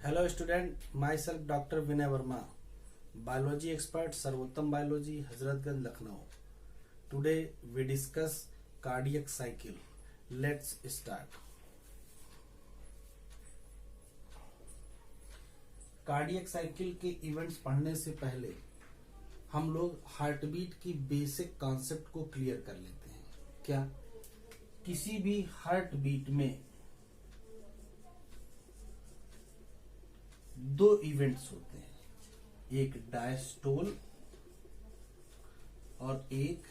Hello student, myself Dr. Vinay Verma, biology expert, Sarvottam Biology, Hazratganj, Lucknow. Today we discuss cardiac cycle. Let's start. Cardiac cycle के events पढ़ने से पहले हम लोग heart beat की basic concept को clear कर लेते हैं। क्या किसी भी हार्ट बीट में दो इवेंट्स होते हैं, एक डायस्टोल और एक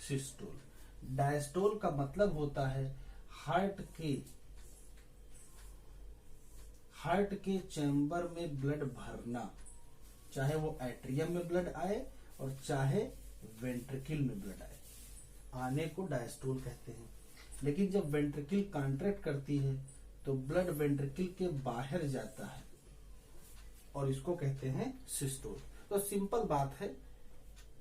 सिस्टोल। डायस्टोल का मतलब होता है हार्ट के चैम्बर में ब्लड भरना, चाहे वो एट्रियम में ब्लड आए और चाहे वेंट्रिकल में ब्लड आए, आने को डायस्टोल कहते हैं। लेकिन जब वेंट्रिकल कॉन्ट्रैक्ट करती है तो ब्लड वेंट्रिकल के बाहर जाता है और इसको कहते हैं सिस्टोल। तो सिंपल बात है,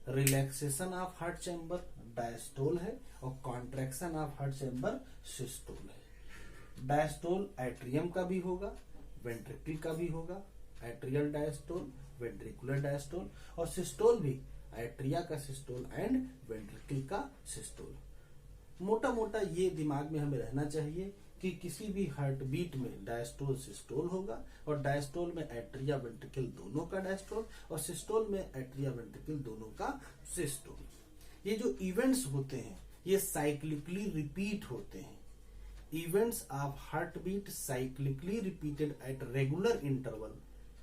relaxation of heart chamber diastole है और contraction of heart chamber systole है। डायस्टोल एट्रियम का भी होगा, वेंट्रिकल का भी होगा, एट्रियल डायस्टोल, वेंट्रिकुलर डायस्टोल, और सिस्टोल भी एट्रिया का सिस्टोल एंड वेंट्रिकल का सिस्टोल। मोटा मोटा ये दिमाग में हमें रहना चाहिए कि किसी भी हार्ट बीट में डायस्टोल सिस्टोल होगा, और डायस्टोल में एट्रिया वेंट्रिकल दोनों का डायस्टोल और सिस्टोल में एट्रिया वेंट्रिकल दोनों का सिस्टोल। ये जो इवेंट्स होते हैं ये साइक्लिकली रिपीट होते हैं। Events of heart beat cyclically repeated at regular interval,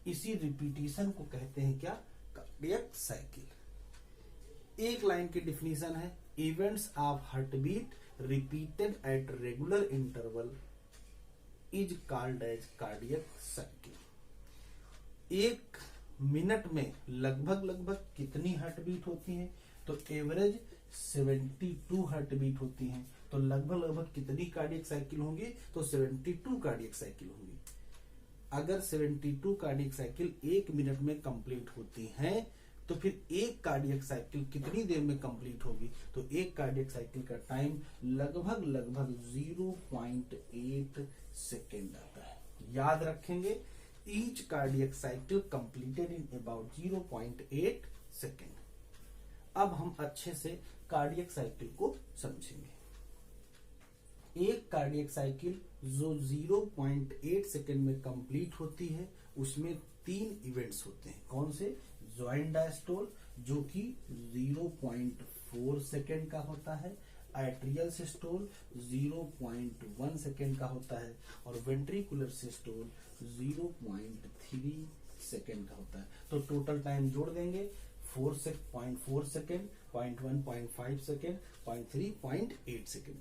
इसी रिपीटिशन को कहते हैं क्या? Cardiac cycle. एक लाइन की डिफिनीशन है, events of heart beat repeated at regular interval is called as cardiac cycle। एक मिनट में लगभग कितनी हार्ट बीट होती है? तो एवरेज 72 हार्ट बीट होती है। तो लगभग कितनी कार्डियक साइकिल होंगी? तो 72 कार्डियक साइकिल होंगी। अगर 72 कार्डियक साइकिल एक मिनट में कंप्लीट होती हैं तो फिर एक कार्डियक साइकिल कितनी देर में कंप्लीट होगी? तो एक कार्डियक साइकिल का टाइम लगभग 0.8 सेकेंड आता है। याद रखेंगे, each cardiac cycle completed in about 0.8 second. अब हम अच्छे से कार्डियक साइकिल को समझेंगे। एक कार्डियक साइकिल जो 0.8 सेकेंड में कंप्लीट होती है उसमें 3 इवेंट्स होते हैं। कौन से? ज्वाइंट डायस्टोल जो कि 0.4 सेकेंड का होता है, एट्रियल सिस्टोल 0.1 सेकेंड का होता है और वेंट्रिकुलर सिस्टोल 0.3 सेकेंड का होता है। तो टोटल टाइम जोड़ देंगे, 0.4 सेकेंड, 0.1, 0.5 सेकेंड, 0.3, 0.8 सेकेंड।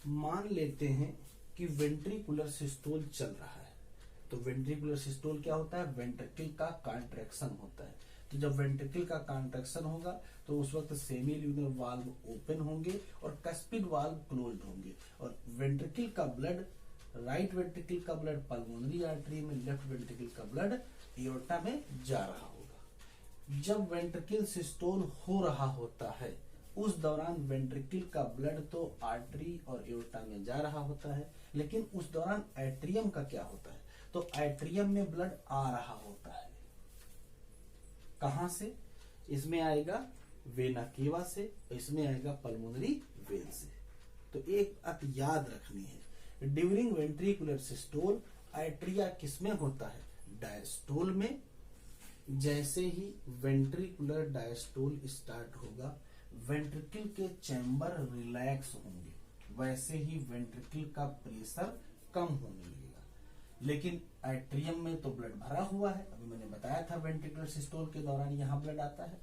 मान लेते हैं कि वेंट्रिकुलर सिस्टोल चल रहा है, तो वेंट्रिकुलर सिस्टोल क्या होता है? वेंट्रिकल का कॉन्ट्रैक्शन होता है। तो जब वेंट्रिकल का कॉन्ट्रैक्शन होगा तो उस वक्त सेमी ल्यूनर वाल्व ओपन होंगे और कस्पिड वाल्व क्लोज्ड होंगे, और वेंट्रिकल का ब्लड, राइट वेंट्रिकल का ब्लड पल्मोनरी आर्टरी में, लेफ्ट वेंट्रिकल का ब्लड एओर्टा में जा रहा होगा। जब वेंट्रिकल सिस्टोल हो रहा होता है उस दौरान वेंट्रिकल का ब्लड तो आर्टरी और एओर्टा में जा रहा होता है, लेकिन उस दौरान एट्रियम का क्या होता है? तो एट्रियम में ब्लड आ रहा होता है। कहां से? इसमें आएगा वेना केवा से, इसमें आएगा पल्मोनरी वेन से। तो एक बात याद रखनी है, ड्यूरिंग वेंट्रिकुलर सिस्टोल एट्रिया किसमें होता है? डायस्टोल में। जैसे ही वेंट्रिकुलर डायस्टोल स्टार्ट होगा वेंट्रिकल के चैम्बर रिलैक्स होंगे, वैसे ही वेंट्रिकल का प्रेशर कम होने लगेगा। लेकिन एट्रियम में तो ब्लड भरा हुआ है, अभी मैंने बताया था वेंट्रिकुलर सिस्टोल के दौरान यहाँ ब्लड आता है।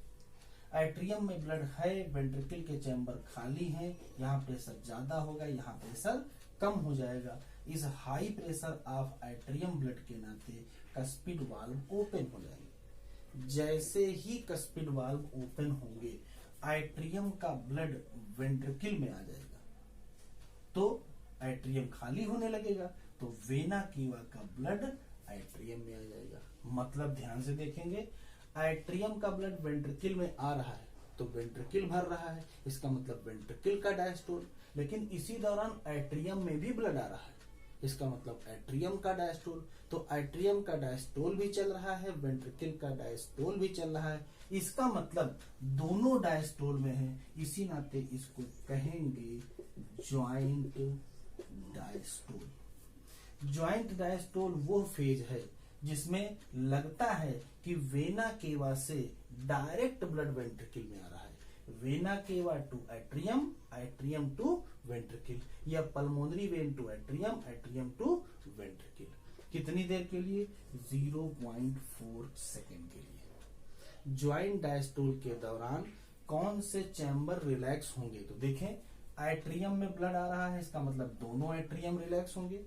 एट्रियम में ब्लड है, वेंट्रिकल के चैम्बर खाली है, यहाँ प्रेशर ज्यादा होगा, यहाँ प्रेशर कम हो जाएगा। इस high pressure of atrium blood के नाते कस्पिड वाल्व ओपन हो जाएंगे। जैसे ही कस्पिड वाल्व ओपन होंगे एट्रियम का ब्लड वेंट्रिकल में आ जाएगा, तो एट्रियम खाली होने लगेगा, तो वेना केवा का ब्लड एट्रियम में आ जाएगा। मतलब ध्यान से देखेंगे, एट्रियम का ब्लड वेंट्रिकल में आ रहा है तो वेंट्रिकल भर रहा है, इसका मतलब वेंट्रिकल का डायस्टोल। लेकिन इसी दौरान एट्रियम में भी ब्लड आ रहा है इसका मतलब एट्रियम का डायस्टोल। तो एट्रियम का डायस्टोल भी चल रहा है, वेंट्रिकल का डायस्टोल भी चल रहा है, इसका मतलब दोनों डायस्टोल में है, इसी नाते इसको कहेंगे ज्वाइंट डायस्टोल। ज्वाइंट डायस्टोल वो फेज है जिसमें लगता है कि वेना केवा से डायरेक्ट ब्लड वेंट्रिकल में आ रहा है, vena cava to atrium, atrium to ventricle, या pulmonary vein to atrium, atrium to ventricle. कितनी देर के लिए? 0.4 सेकेंड के लिए। ज्वाइंट डायस्टोल के दौरान कौन से चैम्बर रिलैक्स होंगे? तो देखें, एट्रियम में ब्लड आ रहा है, इसका मतलब दोनों एट्रियम रिलैक्स होंगे।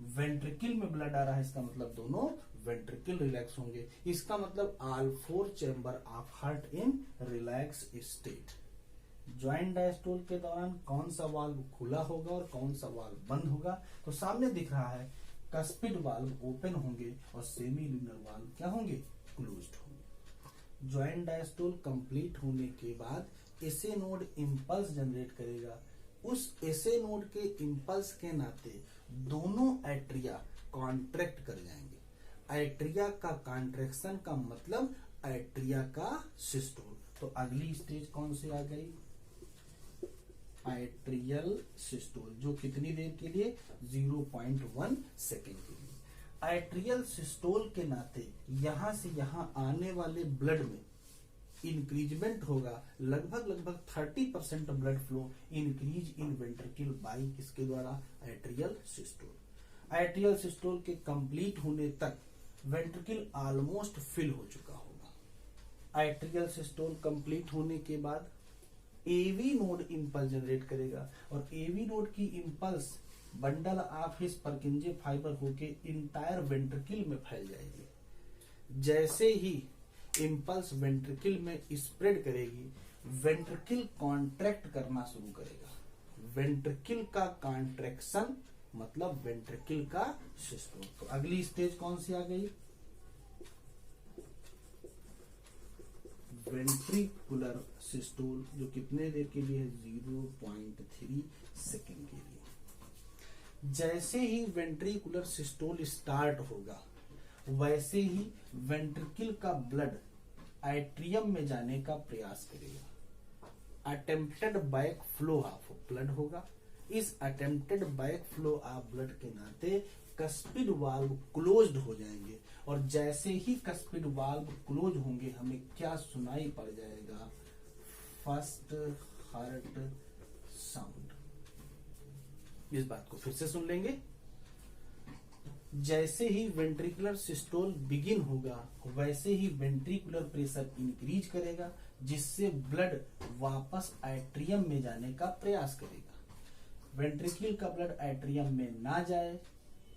वेंट्रिकल में ब्लड आ रहा है, इसका मतलब दोनों वेंट्रिकल रिलैक्स होंगे। इसका मतलब all 4 chamber of heart in relax state. Joint diastole के दौरान कौन सा वाल्व खुला होगा और कौन सा वाल्व बंद होगा? तो सामने दिख रहा है, कस्पिड वाल्व ओपन होंगे और सेमी ल्यूनर वाल्व क्या होंगे? क्लोज्ड होंगे। ज्वाइंट डायस्टोल कंप्लीट होने के बाद एसे नोड इंपल्स जनरेट करेगा। उस एसे नोड के इंपल्स के नाते दोनों एट्रिया कॉन्ट्रैक्ट कर जाएंगे। एट्रिया का कॉन्ट्रैक्शन का मतलब एट्रिया का सिस्टोल। तो अगली स्टेज कौन सी आ गई? एट्रियल सिस्टोल, जो कितनी देर के लिए? 0.1 सेकेंड के लिए। एट्रियल सिस्टोल के नाते यहां से यहां आने वाले ब्लड में इंक्रीजमेंट होगा, लगभग 30% blood flow increase in ventricle by किसके द्वारा? Atrial systole. एट्रियल सिस्टोल के कंप्लीट होने तक वेंट्रिकल ऑलमोस्ट फिल हो चुका होगा। एट्रियल सिस्टोल कंप्लीट होने के बाद एवी नोड इंपल्स जनरेट करेगा और एवी नोड की impulse bundle of his परकिंजे fibre होके इंटायर वेंट्रिकल में फैल जाएगी। जैसे ही इंपल्स वेंट्रिकल में स्प्रेड करेगी, वेंट्रिकल कॉन्ट्रैक्ट करना शुरू करेगा। वेंट्रिकल का कॉन्ट्रैक्शन मतलब वेंट्रिकल का सिस्टोल। तो अगली स्टेज कौन सी आ गई? वेंट्रिकुलर सिस्टोल, जो कितने देर के लिए है? 0.3 सेकेंड के लिए। जैसे ही वेंट्रिकुलर सिस्टोल स्टार्ट होगा, वैसे ही वेंट्रिकल का ब्लड एट्रियम में जाने का प्रयास करेगा। Attempted back flow of blood होगा। इस attempted back flow of blood के नाते कस्पिड वाल्व क्लोज्ड हो जाएंगे और जैसे ही कस्पिड वाल्व क्लोज होंगे, हमें क्या सुनाई पड़ जाएगा? First heart sound. इस बात को फिर से सुन लेंगे। जैसे ही वेंट्रिकुलर सिस्टोल बिगिन होगा, वैसे ही वेंट्रिकुलर प्रेशर इंक्रीज करेगा, जिससे ब्लड वापस एट्रियम में जाने का प्रयास करेगा। वेंट्रिकल का ब्लड एट्रियम में ना जाए,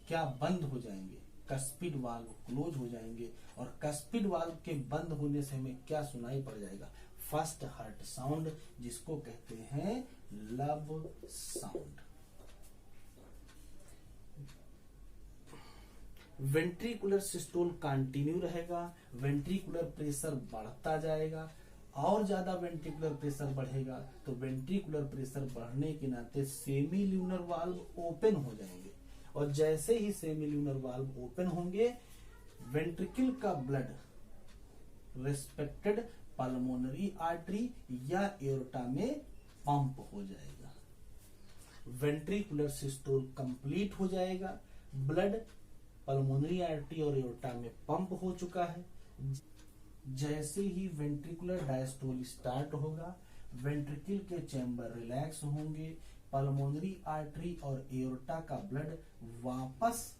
क्या बंद हो जाएंगे? कस्पिड वाल्व क्लोज हो जाएंगे और कस्पिड वाल्व के बंद होने से हमें क्या सुनाई पड़ जाएगा? फर्स्ट हार्ट साउंड, जिसको कहते हैं love sound. Ventricular systole continue रहेगा, वेंट्रिकुलर प्रेशर बढ़ता जाएगा और ज्यादा वेंट्रिकुलर प्रेशर बढ़ेगा तो वेंट्रिकुलर प्रेशर बढ़ने के नाते सेमी ल्यूनर वाल्व ओपन हो जाएंगे और जैसे ही सेमी ल्यूनर वाल्व ओपन होंगे, वेंट्रिकल का ब्लड रेस्पेक्टेड पल्मोनरी आर्टरी या एओर्टा में पंप हो जाएगा। वेंट्रिकुलर सिस्टोल कंप्लीट हो जाएगा, ब्लड पल्मोनरी आर्टरी और एओर्टा में पंप हो चुका है। जैसे ही वेंट्रिकुलर डायस्टोल स्टार्ट होगा, वेंट्रिकल के चैम्बर रिलैक्स होंगे, पल्मोनरी आर्टरी और एओर्टा का ब्लड वापस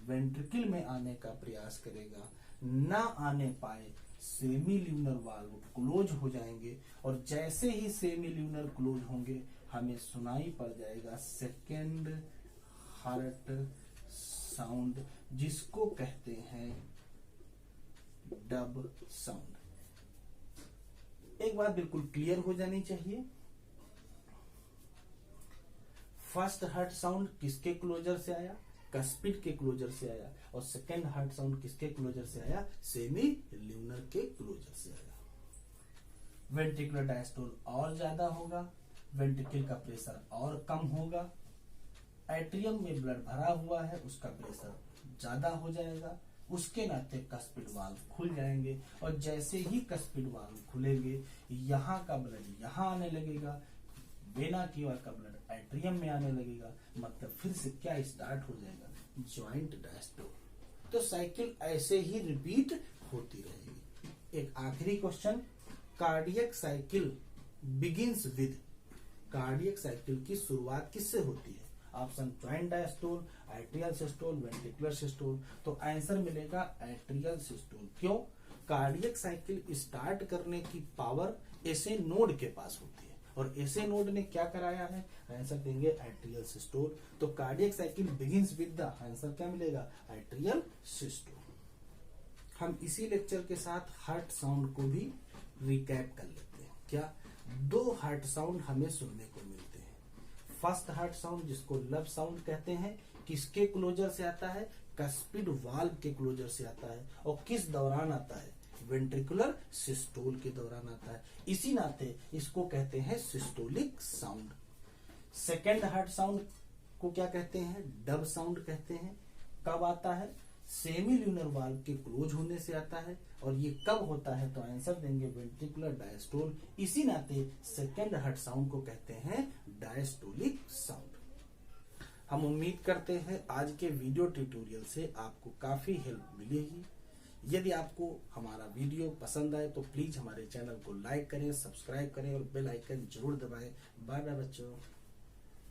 वेंट्रिकल में आने का प्रयास करेगा, ना आने पाए सेमी ल्यूनर वाल्व क्लोज हो जाएंगे और जैसे ही सेमी ल्यूनर क्लोज होंगे, हमें सुनाई पड़ जाएगा सेकेंड हार्ट साउंड, जिसको कहते हैं डब साउंड। एक बात बिल्कुल क्लियर हो जानी चाहिए, फर्स्ट हार्ट साउंड किसके क्लोजर से आया? कस्पिड के क्लोजर से आया और सेकेंड हार्ट साउंड किसके क्लोजर से आया? सेमी ल्यूनर के क्लोजर से आया। वेंट्रिकुलर डायस्टोल और ज्यादा होगा, वेंट्रिकल का प्रेशर और कम होगा, एट्रियम में ब्लड भरा हुआ है, उसका प्रेशर ज्यादा हो जाएगा, उसके नाते कस्पिड वाल्व खुल जाएंगे, और जैसे ही कस्पिड वाल्व खुलेंगे यहाँ का ब्लड यहाँ आने लगेगा, वेना केवा का ब्लड एट्रियम में आने लगेगा, मतलब फिर से क्या स्टार्ट हो जाएगा, ज्वाइंट डायस्टोल। तो साइकिल ऐसे ही रिपीट होती रहेगी। एक आखिरी question, cardiac cycle begins with, cardiac cycle की शुरुआत किससे होती है? Option joint diastole, atrial systole, ventricular systole. तो आंसर मिलेगा एट्रियल सिस्टोल। क्यों? कार्डियक साइकिल स्टार्ट करने की पावर एसे नोड के पास होती है, और एसे नोड ने क्या कराया है? आंसर देंगे एट्रियल सिस्टोल। तो cardiac cycle begins with the, answer क्या मिलेगा? Atrial systole. हम इसी लेक्चर के साथ हार्ट साउंड को भी रिकैप कर लेते हैं। क्या? दो हार्ट साउंड हमें सुनने को मिलते हैं। फर्स्ट हार्ट साउंड जिसको लब साउंड कहते हैं, किसके क्लोजर से आता है? कस्पिड वाल्व के क्लोजर से आता है, और किस दौरान आता है? वेंट्रिकुलर सिस्टोल के दौरान आता है। इसी नाते इसको कहते हैं systolic sound. Second heart sound को क्या कहते हैं? डब साउंड कहते हैं। कब आता है? सेमी ल्यूनर वाल्व के क्लोज होने से आता है, और ये कब होता है? तो आंसर देंगे वेंट्रिकुलर डायस्टोल। इसी नाते सेकेंड हार्ट साउंड को कहते हैं डायस्टोलिक साउंड। हम उम्मीद करते हैं आज के वीडियो ट्यूटोरियल से आपको काफी हेल्प मिलेगी। यदि आपको हमारा वीडियो पसंद आए तो प्लीज हमारे चैनल को लाइक करें, सब्सक्राइब करें और बेल आइकन जरूर दबाएं। बाय बाय बच्चों।